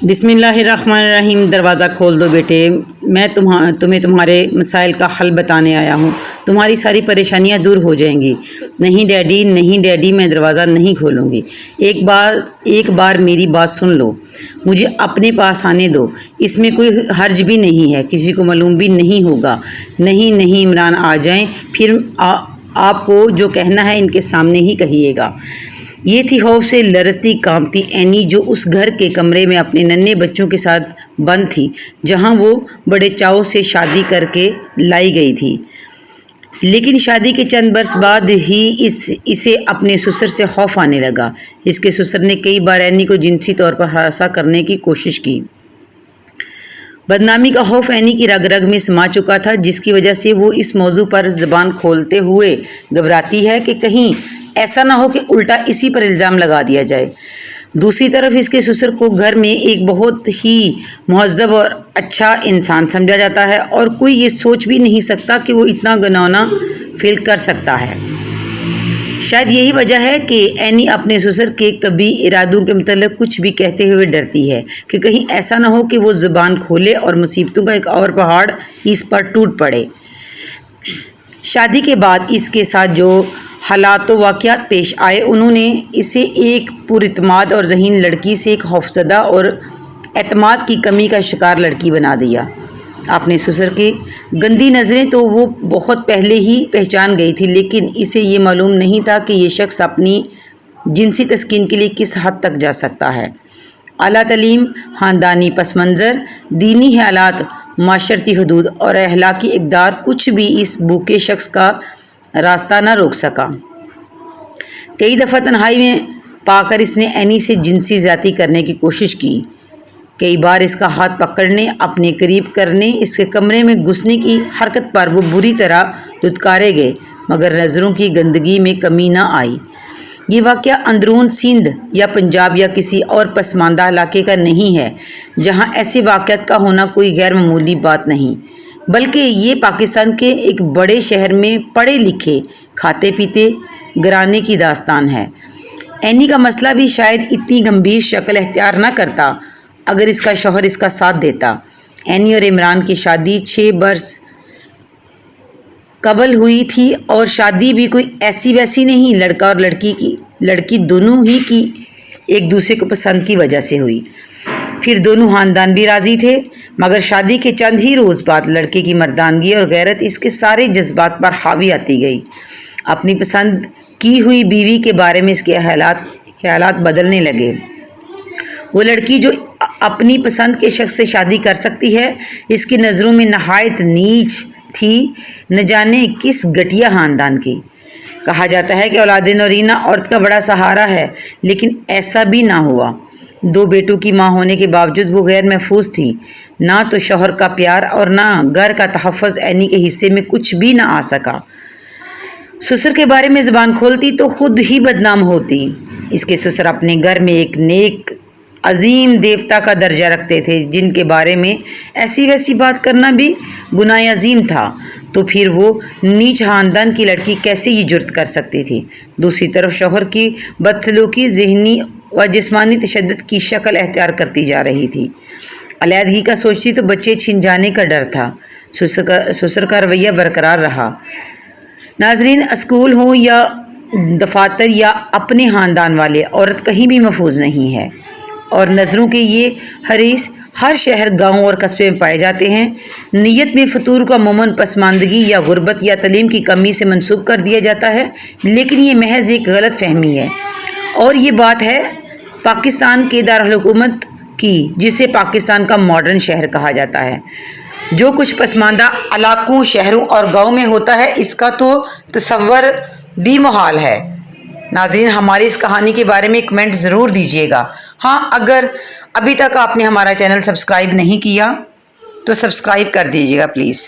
बिस्मिल्लाहिर्रहमानिर्रहीम। दरवाज़ा खोल दो बेटे, मैं तुम्हें तुम्हारे मसाइल का हल बताने आया हूँ। तुम्हारी सारी परेशानियाँ दूर हो जाएंगी। नहीं डैडी, नहीं डैडी, मैं दरवाज़ा नहीं खोलूँगी। एक बार मेरी बात सुन लो, मुझे अपने पास आने दो। इसमें कोई हर्ज भी नहीं है, किसी को मालूम भी नहीं होगा। नहीं नहीं इमरान, आ जाएं, फिर आपको जो कहना है इनके सामने ही कहिएगा। ये थी खौफ से लरसती कांपती एनी, जो उस घर के कमरे में अपने नन्हे बच्चों के साथ बंद थी, जहां वो बड़े चाव से शादी करके लाई गई थी। लेकिन शादी के चंद बरस बाद ही इसे अपने ससुर से खौफ आने लगा। इसके ससुर ने कई बार एनी को जिनसी तौर पर हरासा करने की कोशिश की। बदनामी का खौफ एनी की रग रग में समा चुका था, जिसकी वजह से वो इस मौजू पर ज़बान खोलते हुए घबराती है कि कहीं ऐसा ना हो कि उल्टा इसी पर इल्ज़ाम लगा दिया जाए। दूसरी तरफ इसके ससुर को घर में एक बहुत ही मुहज़्ज़ब और अच्छा इंसान समझा जाता है, और कोई ये सोच भी नहीं सकता कि वो इतना घिनौना फील कर सकता है। शायद यही वजह है कि एनी अपने ससुर के कभी इरादों के मतलब कुछ भी कहते हुए डरती है कि कहीं ऐसा ना हो कि वो ज़ुबान खोले और मुसीबतों का एक और पहाड़ इस पर टूट पड़े। शादी के बाद इसके साथ जो हालात व वाक़यात पेश आए, उन्होंने इसे एक पुरइत्माद और ज़हीन लड़की से एक खौफज़दा और एतमाद की कमी का शिकार लड़की बना दिया। अपने ससुर की गंदी नज़रें तो वो बहुत पहले ही पहचान गई थी, लेकिन इसे ये मालूम नहीं था कि ये शख्स अपनी जिनसी तस्कीन के लिए किस हद तक जा सकता है। आला तालीम, ख़ानदानी पस मंज़र, दीनी हालात, माशरती हदूद और अखलाकी इक़दार कुछ भी इस भूखे शख्स का रास्ता न रोक सका। कई दफ़ा तन्हाई में पाकर इसने एनी से जिनसी ज़्यादती करने की कोशिश की। कई बार इसका हाथ पकड़ने, अपने करीब करने, इसके कमरे में घुसने की हरकत पर वो बुरी तरह धुतकारे गए, मगर नज़रों की गंदगी में कमी न आई। ये वाक़या अंदरून सिंध या पंजाब या किसी और पसमानदा इलाके का नहीं है, जहाँ ऐसे वाक़यात का होना कोई गैर मामूली बात नहीं, बल्कि ये पाकिस्तान के एक बड़े शहर में पढ़े लिखे, खाते पीते घराने की दास्तान है। एनी का मसला भी शायद इतनी गंभीर शक्ल अख्तियार न करता अगर इसका शौहर इसका साथ देता। एनी और इमरान की शादी 6 बरस कबल हुई थी, और शादी भी कोई ऐसी वैसी नहीं, लड़का और लड़की दोनों ही की एक दूसरे को पसंद की वजह से हुई। फिर दोनों ख़ानदान भी राज़ी थे, मगर शादी के चंद ही रोज़ बाद लड़के की मर्दानगी और गैरत इसके सारे जज्बात पर हावी आती गई। अपनी पसंद की हुई बीवी के बारे में इसके ख्यालात बदलने लगे। वो लड़की जो अपनी पसंद के शख्स से शादी कर सकती है, इसकी नज़रों में नहायत नीच थी, न जाने किस घटिया ख़ानदान की। कहा जाता है कि औलादे नौरीना औरत का बड़ा सहारा है, लेकिन ऐसा भी ना हुआ। 2 बेटों की माँ होने के बावजूद वो गैर महफूज थी। ना तो शौहर का प्यार और ना घर का तहफ़्फ़ुज़ एनी के हिस्से में कुछ भी ना आ सका। ससुर के बारे में ज़बान खोलती तो खुद ही बदनाम होती। इसके ससुर अपने घर में एक नेक अजीम देवता का दर्जा रखते थे, जिनके बारे में ऐसी वैसी बात करना भी गुनाह अजीम था। तो फिर वो नीच ख़ानदान की लड़की कैसे ये जुर्त कर सकती थी। दूसरी तरफ शौहर की बदसलूकी ज़हनी व जिस्मानी तशद्दुद की शक्ल अख्तियार करती जा रही थी। अलहदगी का सोचती तो बच्चे छिन जाने का डर था। ससुर का रवैया बरकरार रहा। नाजरीन, स्कूल हो या दफातर या अपने ख़ानदान वाले, औरत कहीं भी महफूज नहीं है, और नज़रों के ये हरीस हर शहर, गांव और कस्बे में पाए जाते हैं। नीयत में फतूर को अमूमन पसमानदगी या गुर्बत या तलीम की कमी से मंसूब कर दिया जाता है, लेकिन ये महज एक गलत फहमी है। और ये बात है पाकिस्तान के दारुल हुकूमत की, जिसे पाकिस्तान का मॉडर्न शहर कहा जाता है। जो कुछ पसमानदा इलाकों, शहरों और गाँव में होता है, इसका तो तसव्वुर भी मुहाल है। नाज़रीन, हमारी इस कहानी के बारे में कमेंट ज़रूर दीजिएगा। हाँ, अगर अभी तक आपने हमारा चैनल सब्सक्राइब नहीं किया तो सब्सक्राइब कर दीजिएगा प्लीज़।